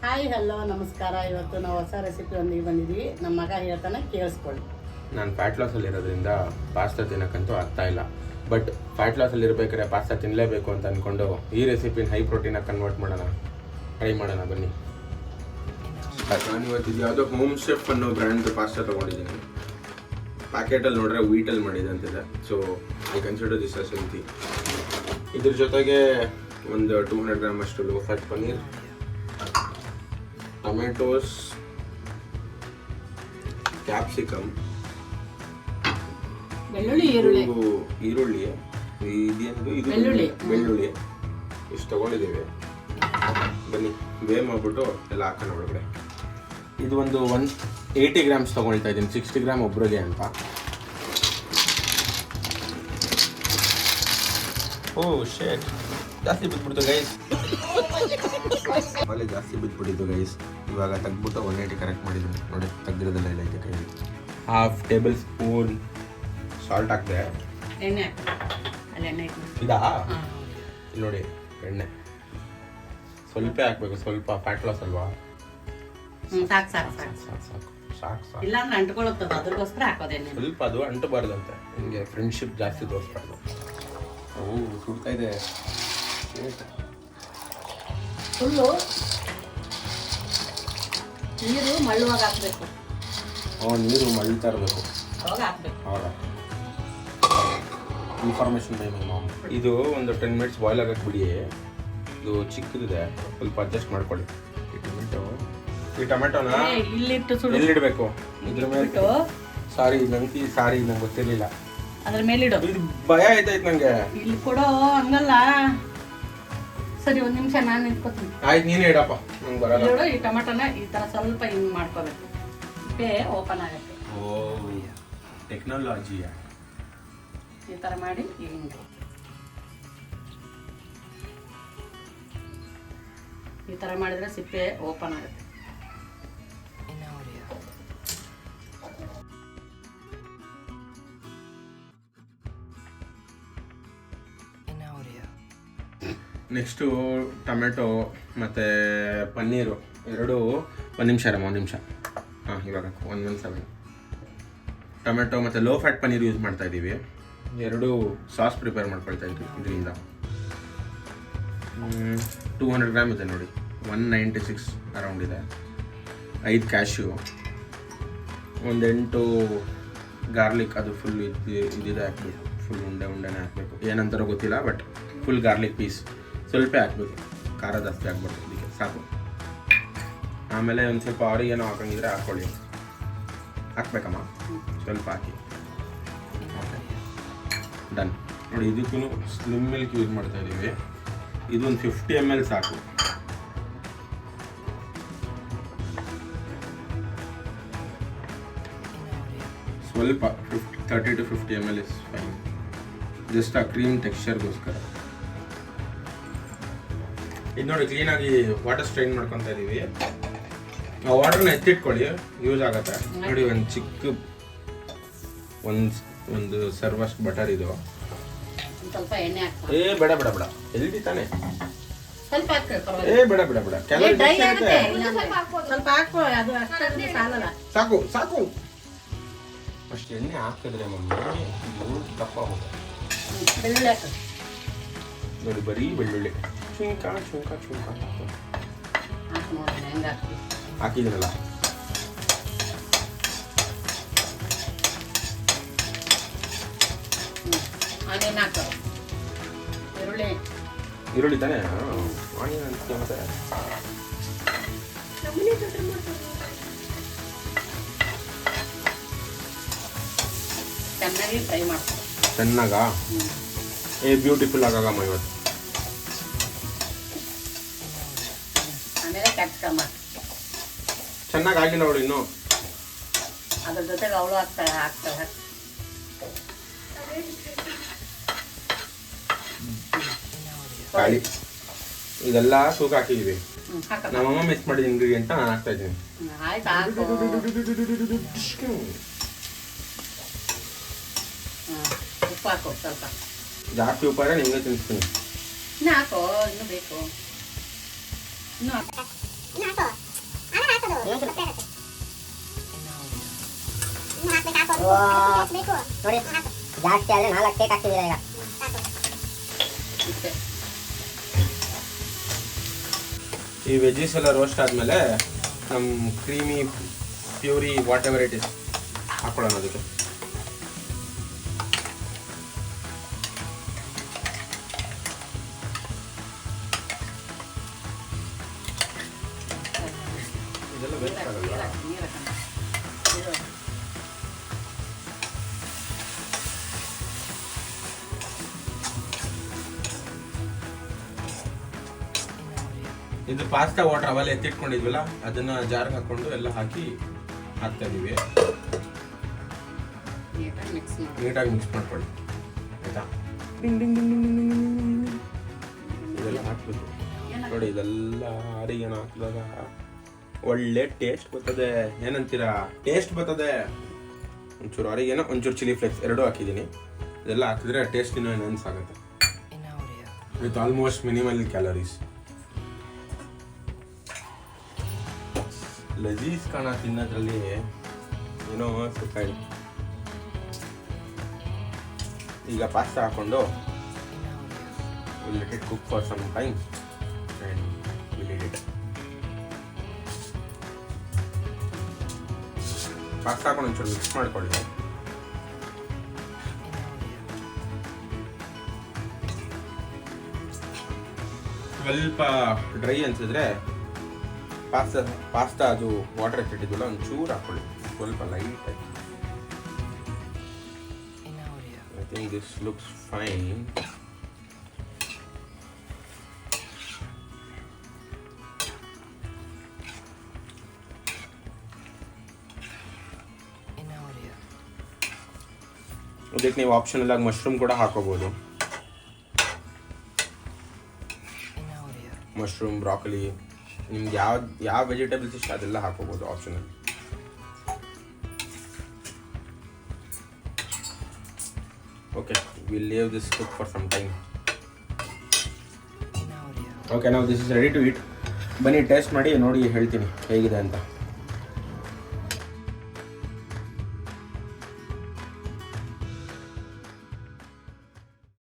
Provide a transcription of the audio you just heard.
Hi hello ನಮಸ್ಕಾರ. ಇವತ್ತು ನಾವು ಹೊಸ ರೆಸಿಪಿ ಒಂದಿಗೆ ಬಂದಿದ್ವಿ. ನಮ್ಮ ಮಗ ಹೇಳ್ತಾನೆ, ಕೇಳಿಸ್ಕೊಳ್ಳಿ. ನಾನು ಫ್ಯಾಟ್ ಲಾಸಲ್ಲಿ ಇರೋದ್ರಿಂದ ಪಾಸ್ತಾ ತಿನ್ನೋಕ್ಕಂತೂ ಆಗ್ತಾ ಇಲ್ಲ. ಬಟ್ ಫ್ಯಾಟ್ ಲಾಸಲ್ಲಿ ಇರಬೇಕಾದ್ರೆ ಪಾಸ್ತಾ ತಿನ್ನಲೇಬೇಕು ಅಂತ ಅಂದ್ಕೊಂಡು ಈ ರೆಸಿಪಿನ ಹೈ ಪ್ರೋಟೀನಾಗಿ ಕನ್ವರ್ಟ್ ಮಾಡೋಣ, ಟ್ರೈ ಮಾಡೋಣ ಬನ್ನಿ. ನಾನು ಇವತ್ತು ಯಾವುದೋ ಹೋಮ್ ಶೆಫ್ ಅನ್ನೋ ಬ್ರ್ಯಾಂಡ್ ಪಾಸ್ತಾ ತೊಗೊಂಡಿದ್ದೀನಿ. ಪ್ಯಾಕೆಟಲ್ಲಿ ನೋಡ್ರೆ ವೀಟಲ್ಲಿ ಮಾಡಿದೆ ಅಂತಿದೆ. So I consider this us healthy. ಇದ್ರ ಜೊತೆಗೆ ಒಂದು 200 ಗ್ರಾಮ್ ಅಷ್ಟು low fat paneer, tomatoes, capsicum, ಈರುಳ್ಳಿ ಬೆಳ್ಳುಳ್ಳಿ ಇಷ್ಟು ತಗೊಂಡಿದ್ದೀವಿ. ಬನ್ನಿ ವೇ ಮಾಡಿಬಿಟ್ಟು ಎಲ್ಲ ಹಾಕೋಣ ಒಳಗಡೆ. ಇದು ಒಂದು 180 ಗ್ರಾಮ್ಸ್ ತೊಗೊಳ್ತಾ ಇದ್ದೀನಿ, 60 ಗ್ರಾಮ್ ಒಬ್ರಿಗೆ ಅಂತ. ಓ ಶೇಟ್, ಜಾಸ್ತಿ ಬಿದ್ದುಬಿಡ್ತು ಗೈಸ್, ಆಮೇಲೆ ಜಾಸ್ತಿ ಬಿದ್ದುಬಿಟ್ಟಿದ್ದು ಗೈಸ್. ಇವಾಗ ತೆಗ್ದ್ಬಿಟ್ಟು 180 ಕರೆಕ್ಟ್ ಮಾಡಿದ್ದೀನಿ ನೋಡಿ. ತೆಗ್ದಿರೋದೆಲ್ಲ ಇಲ್ಲ ಇದೆ ಕೈ. 1/2 ಟೇಬಲ್ ಸ್ಪೂನ್ ಸಾಲ್ಟ್ ಹಾಕಿದೆ. ಎಣ್ಣೆ ಇದಾ ಇಲ್ಲಿ ನೋಡಿ, ಎಣ್ಣೆ ಸ್ವಲ್ಪ ಹಾಕ್ಬೇಕು, ಸ್ವಲ್ಪ ಫ್ಯಾಟ್ ಲಾಸ್ ಅಲ್ವಾ. ಸಾಕು ಸಾಕು ಸಾಕು ಸಾಕು ಸಾಕು ಸಾಕು. ಇಲ್ಲಾಂದ್ರೆ ಅಂಟ್ಕೊಳ್ಳುತ್ತದೆ, ಅದಕ್ಕೋಸ್ಕರ ಹಾಕೋದೇನೆ. ಸ್ವಲ್ಪ ಅದು ಅಂಟಬಾರ್ದಂತೆ, ನಿಮಗೆ ಫ್ರೆಂಡ್ಶಿಪ್ ಜಾಸ್ತಿ ತೋರಿಸ್ಬಾರ್ದು. ಓ ಸುಡ್ತಾ ಇದೆ ಫುಲ್ಲು. ನೀರು ಮಳ್ಳುವಾಗ ಹಾಕ್ಬೇಕು. ನೀರು ಮಳ್ತಾ ಇರಬೇಕು, ಅವಾಗ ಹಾಕ್ಬೇಕು. ಹೌದಾ? Information time ma'am. ಇದು ಒಂದು 10 ಮಿನಿಟ್ಸ್ ಬಾಯ್ಲ್ ಆಗಕ್ಕೆ ಬಿಡಿ. ಇದು ಚಿಕ್ಕದಿದೆ, ಸ್ವಲ್ಪ ಅಡ್ಜಸ್ಟ್ ಮಾಡ್ಕೊಳ್ಳಿ. ಈ ಟೊಮೆಟೊನ ಇಲ್ಲಿಟ್ಟು ಎಲ್ಲಿಡಬೇಕು? ಇದ್ರ ಮೇಲೆ. ಸಾರಿ ನಂಗೆ ಗೊತ್ತಿರಲಿಲ್ಲ. ಅದ್ರ ಮೇಲಿಡು. ಇದು ಭಯ ಆಯ್ತಾಯ್ತು ನಂಗೆ. ಇಲ್ಲಿ ಕೊಡೋ, ಹಂಗಲ್ಲ. ಸರಿ, ಒಂದು ನಿಮಿಷ ನಾನು ನಿಂತ್ಕೋತೀನಿ. ಆಯ್ತು, ನೀನೇ ಇಡಪ್ಪ, ನಂಗೆ ಬರಲ್ಲ. ನೋಡು, ಈ ಟೊಮೆಟೊನ ಈ ಥರ ಸ್ವಲ್ಪ ಹಿಂಗೆ ಮಾಡ್ಕೋಬೇಕು. ಓಪನ್ ಆಗುತ್ತೆ. ಓ ಟೆಕ್ನಾಲಜಿಯ ಈ ಥರ ಮಾಡಿ ಹಿಂಗೆ ಈ ಥರ ಮಾಡಿದ್ರೆ ಸಿಪ್ಪೆ ಓಪನ್ ಆಗುತ್ತೆ. ನೆಕ್ಸ್ಟು ಟೊಮೆಟೊ ಮತ್ತು ಪನ್ನೀರು ಎರಡು 1 ನಿಮಿಷ ಇರಮ್ಮ, 1 ನಿಮಿಷ. ಇವಾಗ 117 ಟೊಮೆಟೊ ಮತ್ತು ಲೋ ಫ್ಯಾಟ್ ಪನ್ನೀರ್ ಯೂಸ್ ಮಾಡ್ತಾ ಇದ್ದೀವಿ. ಎರಡು ಸಾಸ್ ಪ್ರಿಪೇರ್ ಮಾಡ್ಕೊಳ್ತಾ ಇದ್ವಿ. ಇದರಿಂದ 200 ಗ್ರಾಮ್ ಇದೆ ನೋಡಿ, 196 ಅರೌಂಡ್ ಇದೆ. 5 ಕ್ಯಾಶ್ಯೂ, ಒಂದು 8 ಗಾರ್ಲಿಕ್, ಅದು ಫುಲ್ ಇದಿದೆ ಹಾಕಬೇಕು, ಫುಲ್ ಉಂಡೆನೇ ಹಾಕಬೇಕು. ಏನಂತಾರೋ ಗೊತ್ತಿಲ್ಲ, ಬಟ್ ಫುಲ್ ಗಾರ್ಲಿಕ್ ಪೀಸ್ ಸ್ವಲ್ಪ ಹಾಕಬೇಕು, ಖಾರ ಜಾಸ್ತಿ ಹಾಕ್ಬಾರ್ದು, ಅದಕ್ಕೆ ಸಾಕು. ಆಮೇಲೆ ಒಂದು ಸ್ವಲ್ಪ ಆರಿಗೇನೋ ಹಾಕೊಂಡಿದ್ರೆ ಹಾಕ್ಕೊಳ್ಳಿ. ಹಾಕ್ಬೇಕಮ್ಮ, ಸ್ವಲ್ಪ ಹಾಕಿ. ಡನ್ ನೋಡಿ. ಇದಕ್ಕೂ ಸ್ಲಿಮ್ ಮಿಲ್ಕ್ ಯೂಸ್ ಮಾಡ್ತಾ ಇದ್ದೀವಿ. ಇದೊಂದು 50 ml ಸಾಕು. ಸ್ವಲ್ಪ 30 to 50 ml is fine, just ಆ ಕ್ರೀಮ್ ಟೆಕ್ಸ್ಚರ್ಗೋಸ್ಕರ. ಇದು ನೋಡಿ, ಕ್ಲೀನಾಗಿ ವಾಟರ್ ಸ್ಟ್ರೈನ್ ಮಾಡ್ಕೊತಾ ಇದ್ದೀವಿ. ಆ ವಾಟರ್ನ ಎತ್ತಿಟ್ಕೊಳ್ಳಿ, ಯೂಸ್ ಆಗುತ್ತೆ ನೋಡಿ. ಒಂದು ಚಿಕ್ಕ ಒಂದು ಸರ್ವಷ್ಟು ಬಟರ್ ಇದು. ಸ್ವಲ್ಪ ಎಣ್ಣೆ ಹಾಕಿ. ಬೇಡ ಎಲ್ದಿ ತಾನೆ, ಸ್ವಲ್ಪ ಹಾಕಿ. ಬೇಡ ಸ್ವಲ್ಪ ಹಾಕೋ, ಅದು ಅಷ್ಟೇ ಸಾಲಲ್ಲ. ಸಾಕು ಅಷ್ಟು ಎಣ್ಣೆ ಹಾಕಿದ್ರೆ ಮಮ್ಮಿ ಇದು ದಪ್ಪ ಹೋಗುತ್ತೆ. ಬೆಳ್ಳುಳ್ಳಿ ಹಾಕು ನೋಡಿ, ಬರೀ ಬೆಳ್ಳುಳ್ಳಿ ಚುಂಕ ಹಾಕಿ ನೋಡಿ ಹೆಂಗೆ ಹಾಕ್ತೀವಿ. ಹಾಕಿದ್ರಲ್ಲ. ಆನಿಯನ್ ಹಾಕು. ಈರುಳ್ಳಿ ತಾನೆ, ಆನಿಯನ್ ಅಂತ ಮತ್ತೆ ಚೆನ್ನಾಗಿ ಫ್ರೈ ಮಾಡ್ಕೊ. ಚೆನ್ನಾಗ ಬ್ಯೂಟಿಫುಲ್ ಆಗಮ್ಮ ಇವತ್ತು. ಆಮೇಲೆ ಕ್ಯಾಪ್ಸಿಕಮ್ ಚೆನ್ನಾಗಿ ಆಗಿಲ್ಲ ಅವಳು ಇನ್ನೂ. ಅದ್ರ ಜೊತೆಗೆ ಅವಳು ಹಾಕ್ತಾಳೆ. ಖಾಲಿ ಇದೆಲ್ಲ ತೂಕ ಹಾಕಿದೀವಿ. ನಮ್ಮಮ್ಮ ಮಿಸ್ ಮಾಡಿದ ಇಂಗ್ರೀಡಿಯಂಟ್ ನಾನು ಹಾಕ್ತಾ ಇದ್ದೀನಿ. ಉಪ್ಪು ಹಾಕು ಸ್ವಲ್ಪ. ಜಾಸ್ತಿ ಉಪ್ಪಾದ್ರೆ ನಿಮಗೆ ತಿನ್ನಿಸ್ತೀನಿ. ಇನ್ನು ಹಾಕೋ, ಇನ್ನೂ ಬೇಕು. ಇನ್ನೂ ಹಾಕು. ನೋಡಿ ಜಾಸ್ತಿ ಆದರೆ 4 ಕೇಕ್ ಹಾಕ್ತಿದ್ದೀರಾ ಈಗ. ಇಷ್ಟೇ. ಈ ವೆಜ್ಜೀಸ್ ಎಲ್ಲ ರೋಸ್ಟ್ ಆದಮೇಲೆ ನಮ್ಮ creamy puree what ever it is ಹಾಕೊಳ್ಳೋಣ ಅದಕ್ಕೆ. ಇದೆಲ್ಲ ಬೇಕಾಗಲ್ಲ. ನೀರು ಹಾಕೋಣ. ಇದು. ಇದು ಪಾಸ್ತಾ ವಾಟರ್ ಅವೆಲ್ಲ ಎತ್ತಿಟ್ಕೊಂಡಿದ್ವಲ್ಲ ಅದನ್ನ ಜಾರ್ಗೆ ಹಾಕೊಂಡು ಎಲ್ಲ ಹಾಕಿ ಹಾಕ್ತಾ ಇದೀವಿ. ನೀಟಾಗಿ ಮಿಕ್ಸ್ ಮಾಡ್ಕೊಳ್ಳಿ ಆಯ್ತಾ. ಇದೆಲ್ಲ ಹಾಕ್ಬೇಕು ನೋಡಿ. ಇದೆಲ್ಲ ಅರಿಗೇನು ಹಾಕಿದಾಗ ಒಳ್ಳೆ ಟೇಸ್ಟ್ ಬರ್ತದೆ. ಏನಂತೀರಾ? ಟೇಸ್ಟ್ ಬರ್ತದೆ. ಒಂಚೂರು ಅರಿಗೇನೋ, ಒಂಚೂರು ಚಿಲ್ಲಿ ಫ್ಲೇಕ್ಸ್ ಎರಡೂ ಹಾಕಿದ್ದೀನಿ. ಇದೆಲ್ಲ ಹಾಕಿದ್ರೆ ಟೇಸ್ಟ್ ಇನ್ನೂ ಎನ್ಹಾನ್ಸ್ ಆಗುತ್ತೆ ವಿತ್ ಆಲ್ಮೋಸ್ಟ್ ಮಿನಿಮಲ್ ಕ್ಯಾಲರೀಸ್. ಲಜೀಸ್ ಕಾಣ ತಿನ್ನೋದ್ರಲ್ಲಿ ಏನೋ ಸುಖ ಇದೆ. ಈಗ ಪಾಸ್ತಾ ಹಾಕೊಂಡು let it cook for some time and will eat it. Pasta ಹಾಕೊಂಡು ಒಂಚೂರು ಮಿಕ್ಸ್ ಮಾಡ್ಕೊಳ್ಳಿ. ಸ್ವಲ್ಪ ಡ್ರೈ ಅನ್ಸಿದ್ರೆ ಪಾಸ್ತಾ ಅದು ವಾಟರ್ ಎತ್ತಿಟ್ಟಿದ್ವಲ್ಲ ಒಂಚೂರು ಹಾಕೊಳ್ಳಿ, ಸ್ವಲ್ಪ ಲೈಟ್ ಆಗಿ. I think this looks fine. ಅದಕ್ಕೆ ನೀವು ಆಪ್ಷನಲ್ ಆಗಿ ಮಶ್ರೂಮ್ ಕೂಡ ಹಾಕೋಬಹುದು. ಮಶ್ರೂಮ್, ಬ್ರಾಕೊಲಿ, ನಿಮ್ಗೆ ಯಾವ ವೆಜಿಟೇಬಲ್ಸ್ ಇಷ್ಟ ಅದೆಲ್ಲ ಹಾಕೋಬಹುದು optional. Okay, will leave this cook for some time. Okay, ನಾವು this is ready to eat. ಬನ್ನಿ ಟೇಸ್ಟ್ ಮಾಡಿ ನೋಡಿ ಹೇಳ್ತೀನಿ ಹೇಗಿದೆ ಅಂತ.